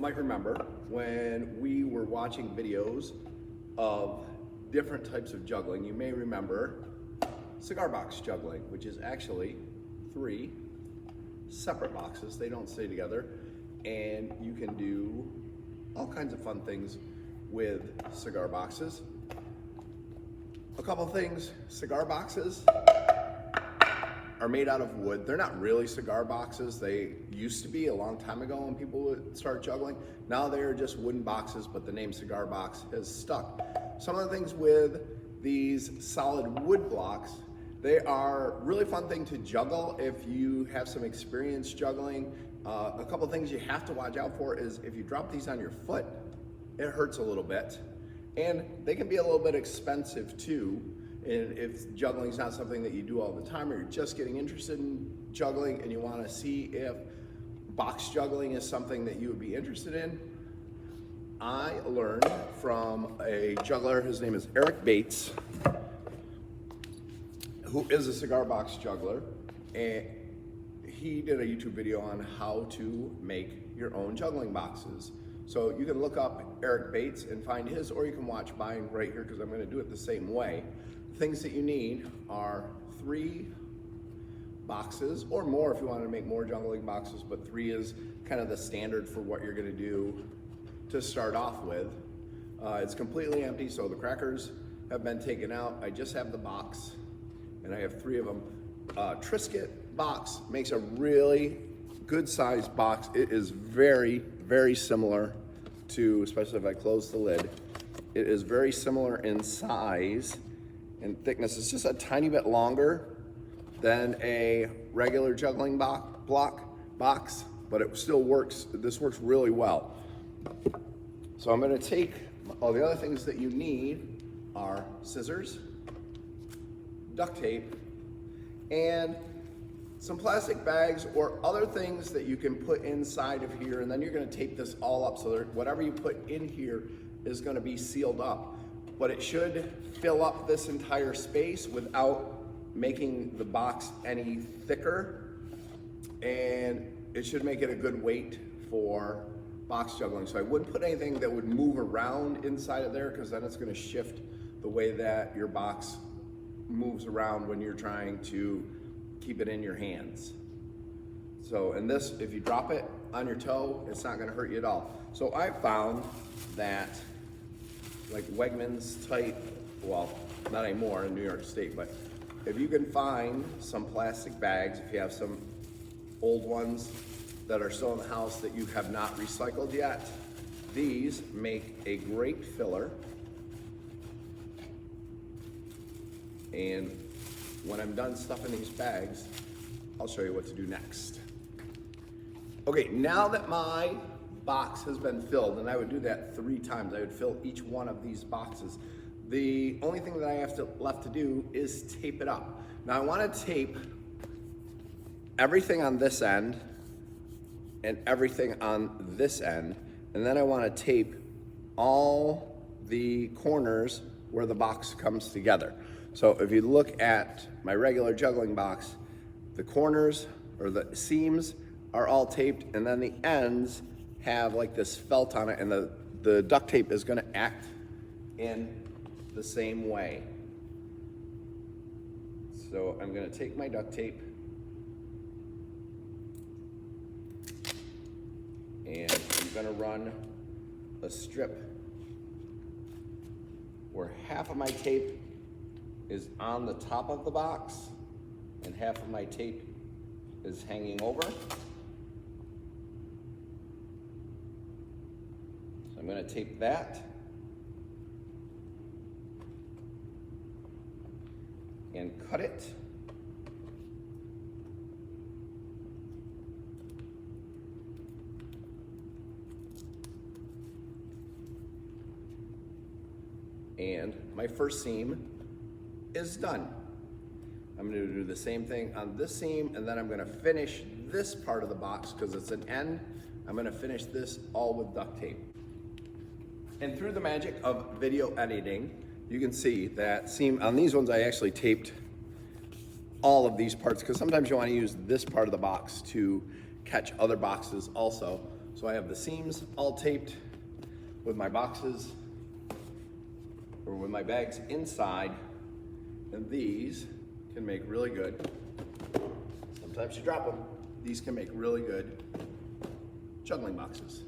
might remember when we were watching videos of different types of juggling, you may remember cigar box juggling, which is actually 3 separate boxes. They don't stay together, and you can do all kinds of fun things with cigar boxes. A couple things: cigar boxes are made out of wood. They're not really cigar boxes. They used to be a long time ago when people would start juggling. Now they're just wooden boxes, but the name cigar box has stuck. Some of the things with these solid wood blocks, they are really fun thing to juggle if you have some experience juggling. A couple things you have to watch out for is if you drop these on your foot, it hurts a little bit. And they can be a little bit expensive too. And if juggling is not something that you do all the time, or you're just getting interested in juggling and you want to see if box juggling is something that you would be interested in, I learned from a juggler. His name is Eric Bates, who is a cigar box juggler, and he did a YouTube video on how to make your own juggling boxes. So you can look up Eric Bates and find his, or you can watch mine right here because I'm going to do it the same way. Things that you need are 3 boxes, or more if you want to make more juggling boxes, but 3 is kind of the standard for what you're going to do to start off with. It's completely empty, so the crackers have been taken out. I just have the box, and I have 3 of them. Triscuit box makes a really good sized box. It is very, very similar to, especially if I close the lid, it is very similar in size and thickness. It's just a tiny bit longer than a regular juggling box, but it still works. This works really well. So I'm going to take all the other things that you need are scissors, duct tape, and some plastic bags or other things that you can put inside of here, and then you're going to tape this all up so that whatever you put in here is going to be sealed up. But it should fill up this entire space without making the box any thicker, and it should make it a good weight for box juggling. So I wouldn't put anything that would move around inside of there, because then it's going to shift the way that your box moves around when you're trying to keep it in your hands. So, and this, if you drop it on your toe, it's not going to hurt you at all. So I found that like Wegmans type, well, not anymore in New York State, but if you can find some plastic bags, if you have some old ones that are still in the house that you have not recycled yet, these make a great filler. And when I'm done stuffing these bags, I'll show you what to do next. Okay, now that my box has been filled, and I would do that 3 times. I would fill each one of these boxes. The only thing that I have left to do is tape it up. Now I want to tape everything on this end and everything on this end, and then I want to tape all the corners where the box comes together. So if you look at my regular juggling box, the corners or the seams are all taped, and then the ends have like this felt on it, and the duct tape is going to act in the same way. So I'm going to take my duct tape and I'm going to run a strip where half of my tape is on the top of the box and half of my tape is hanging over. I'm going to tape that and cut it. And my first seam is done. I'm going to do the same thing on this seam, and then I'm going to finish this part of the box because it's an end. I'm going to finish this all with duct tape. And through the magic of video editing, you can see that seam on these ones. I actually taped all of these parts because sometimes you want to use this part of the box to catch other boxes also. So I have the seams all taped with my boxes, or with my bags inside, and these can make really good, sometimes you drop them, these can make really good juggling boxes.